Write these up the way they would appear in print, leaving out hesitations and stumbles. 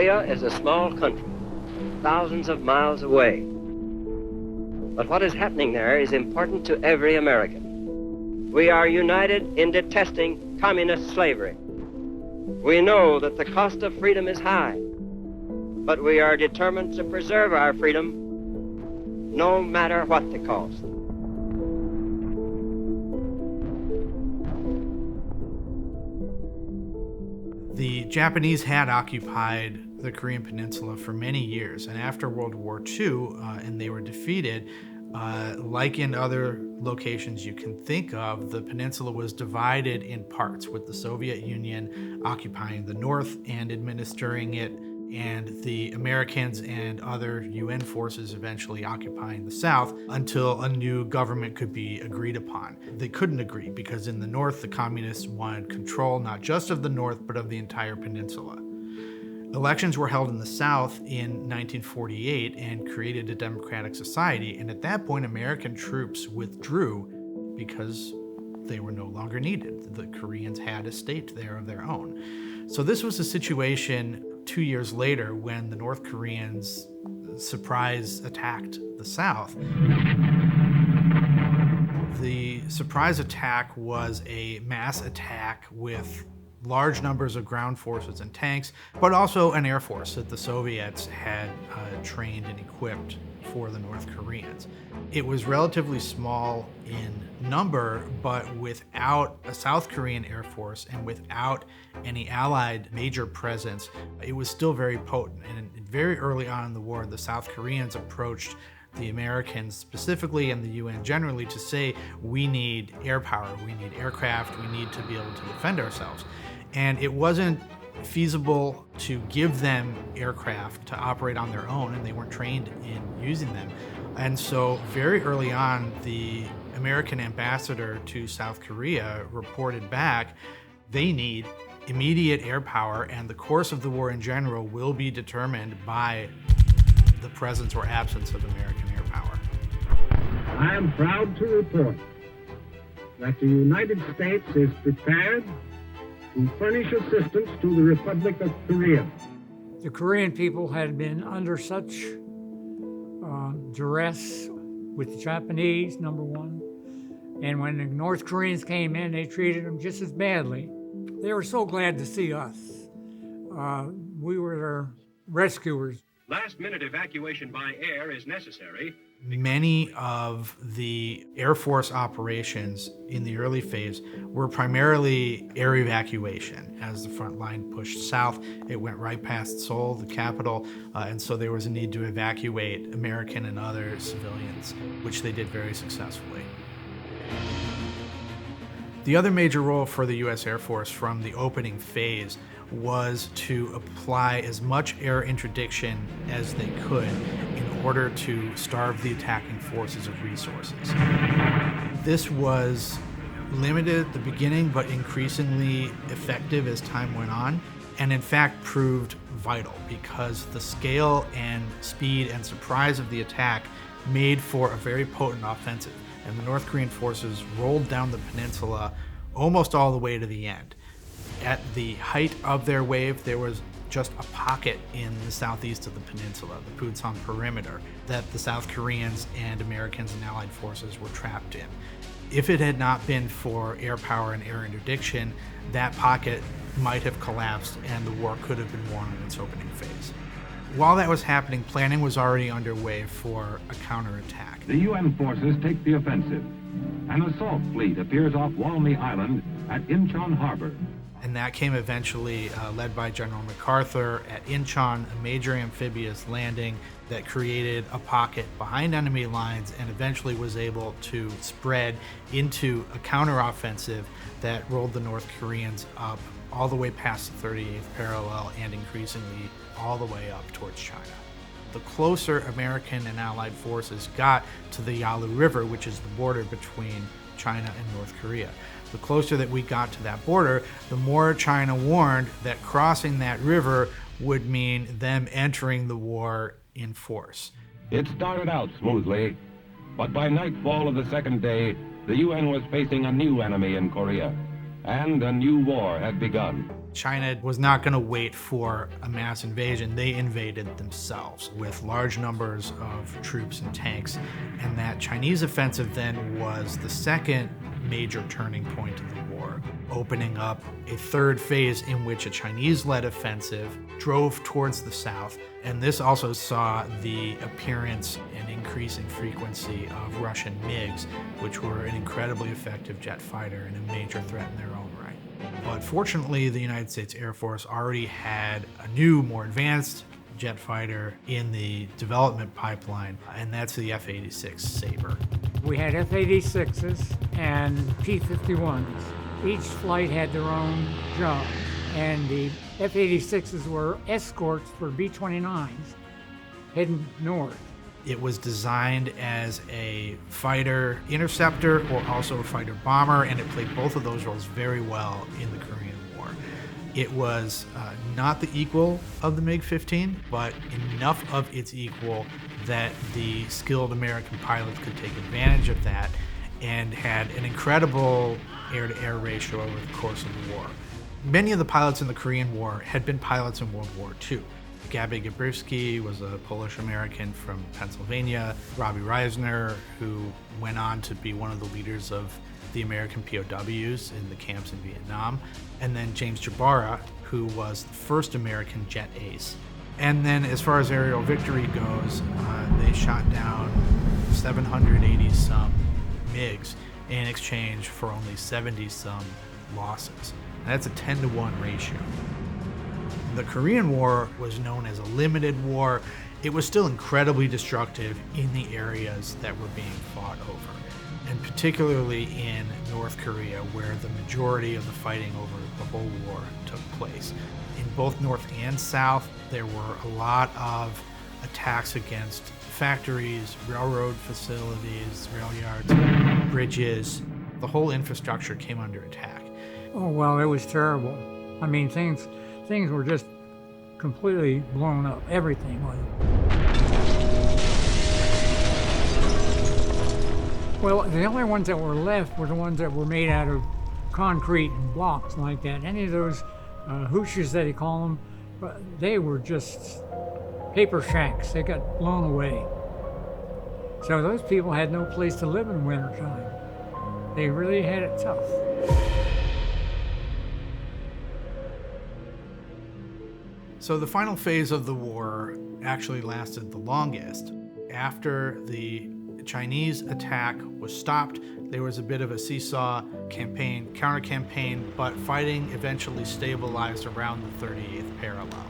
Korea is a small country, thousands of miles away. But what is happening there is important to every American. We are united in detesting communist slavery. We know that the cost of freedom is high, but we are determined to preserve our freedom no matter what the cost. The Japanese had occupied the Korean Peninsula for many years, and after World War II, and they were defeated, like in other locations you can think of, the peninsula was divided in parts, with the Soviet Union occupying the north and administering it, and the Americans and other UN forces eventually occupying the south until a new government could be agreed upon. They couldn't agree because in the north, the communists wanted control not just of the north, but of the entire peninsula. Elections were held in the South in 1948 and created a democratic society, and at that point, American troops withdrew because they were no longer needed. The Koreans had a state there of their own. So this was a situation 2 years later when the North Koreans surprise attacked the South. The surprise attack was a mass attack with large numbers of ground forces and tanks, but also an air force that the Soviets had trained and equipped for the North Koreans. It was relatively small in number, but without a South Korean air force and without any Allied major presence, it was still very potent. And very early on in the war, the South Koreans approached the Americans specifically and the UN generally to say, we need air power, we need aircraft, we need to be able to defend ourselves. And it wasn't feasible to give them aircraft to operate on their own, and they weren't trained in using them. And so very early on, the American ambassador to South Korea reported back, they need immediate air power, and the course of the war in general will be determined by the presence or absence of American air power. I am proud to report that the United States is prepared to furnish assistance to the Republic of Korea. The Korean people had been under such duress with the Japanese, number one, and when the North Koreans came in, they treated them just as badly. They were so glad to see us. We were their rescuers. Last-minute evacuation by air is necessary. Many of the Air Force operations in the early phase were primarily air evacuation. As the front line pushed south, it went right past Seoul, the capital, and so there was a need to evacuate American and other civilians, which they did very successfully. The other major role for the U.S. Air Force from the opening phase was to apply as much air interdiction as they could in order to starve the attacking forces of resources. This was limited at the beginning, but increasingly effective as time went on, and in fact proved vital because the scale and speed and surprise of the attack made for a very potent offensive, and the North Korean forces rolled down the peninsula almost all the way to the end. At the height of their wave, there was just a pocket in the southeast of the peninsula, the Pusan perimeter, that the South Koreans and Americans and Allied forces were trapped in. If it had not been for air power and air interdiction, that pocket might have collapsed and the war could have been won in its opening phase. While that was happening, planning was already underway for a counterattack. The UN forces take the offensive. An assault fleet appears off Walney Island at Incheon Harbor. And that came eventually led by General MacArthur at Incheon, a major amphibious landing that created a pocket behind enemy lines and eventually was able to spread into a counteroffensive that rolled the North Koreans up all the way past the 38th parallel and increasingly all the way up towards China. The closer American and Allied forces got to the Yalu River, which is the border between China and North Korea, the closer that we got to that border, the more China warned that crossing that river would mean them entering the war in force. It started out smoothly, but by nightfall of the second day, the UN was facing a new enemy in Korea, and a new war had begun. China was not going to wait for a mass invasion. They invaded themselves with large numbers of troops and tanks. And that Chinese offensive then was the second major turning point of the war, opening up a third phase in which a Chinese-led offensive drove towards the south. And this also saw the appearance and increasing frequency of Russian MiGs, which were an incredibly effective jet fighter and a major threat in their own right. But fortunately, the United States Air Force already had a new, more advanced jet fighter in the development pipeline, and that's the F-86 Sabre. We had F-86s and P-51s. Each flight had their own job, and the F-86s were escorts for B-29s heading north. It was designed as a fighter interceptor or also a fighter bomber, and it played both of those roles very well in the Korean War. It was not the equal of the MiG-15, but enough of its equal that the skilled American pilots could take advantage of that, and had an incredible air-to-air ratio over the course of the war. Many of the pilots in the Korean War had been pilots in World War II. Gabi Gabrewski was a Polish-American from Pennsylvania. Robbie Reisner, who went on to be one of the leaders of the American POWs in the camps in Vietnam. And then James Jabara, who was the first American jet ace. And then as far as aerial victory goes, they shot down 780-some MiGs in exchange for only 70-some losses. And that's a 10-to-1 ratio. The Korean War was known as a limited war. It was still incredibly destructive in the areas that were being fought over, and particularly in North Korea, where the majority of the fighting over the whole war took place. In both North and South, there were a lot of attacks against factories, railroad facilities, rail yards, bridges. The whole infrastructure came under attack. Oh, well, it was terrible. I mean, things were just completely blown up. Everything was. Well, the only ones that were left were the ones that were made out of concrete and blocks like that. Any of those hooshes that they call them, they were just paper shacks. They got blown away. So those people had no place to live in wintertime. They really had it tough. So the final phase of the war actually lasted the longest. After the Chinese attack was stopped, there was a bit of a seesaw campaign, counter-campaign, but fighting eventually stabilized around the 38th parallel.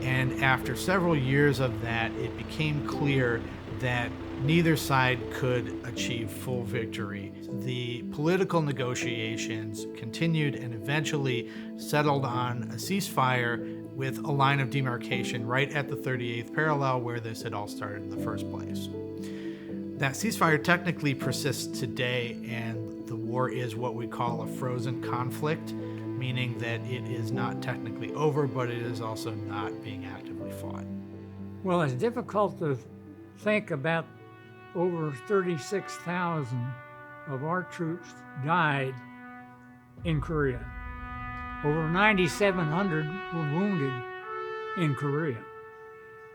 And after several years of that, it became clear that neither side could achieve full victory. The political negotiations continued and eventually settled on a ceasefire with a line of demarcation right at the 38th parallel where this had all started in the first place. That ceasefire technically persists today, and the war is what we call a frozen conflict, meaning that it is not technically over, but it is also not being actively fought. Well, it's difficult to think about over 36,000 of our troops died in Korea. Over 9,700 were wounded in Korea.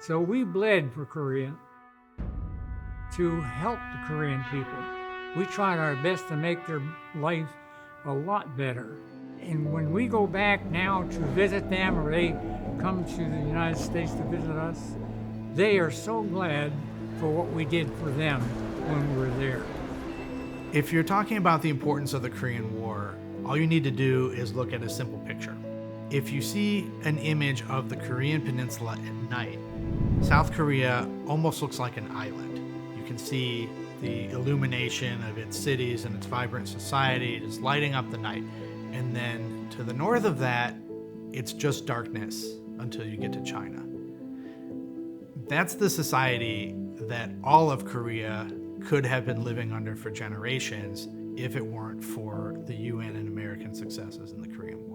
So we bled for Korea to help the Korean people. We tried our best to make their life a lot better. And when we go back now to visit them, or they come to the United States to visit us, they are so glad for what we did for them when we were there. If you're talking about the importance of the Korean War, all you need to do is look at a simple picture. If you see an image of the Korean Peninsula at night, South Korea almost looks like an island. You can see the illumination of its cities and its vibrant society just lighting up the night. And then to the north of that, it's just darkness until you get to China. That's the society that all of Korea could have been living under for generations if it weren't for the UN and American successes in the Korean War.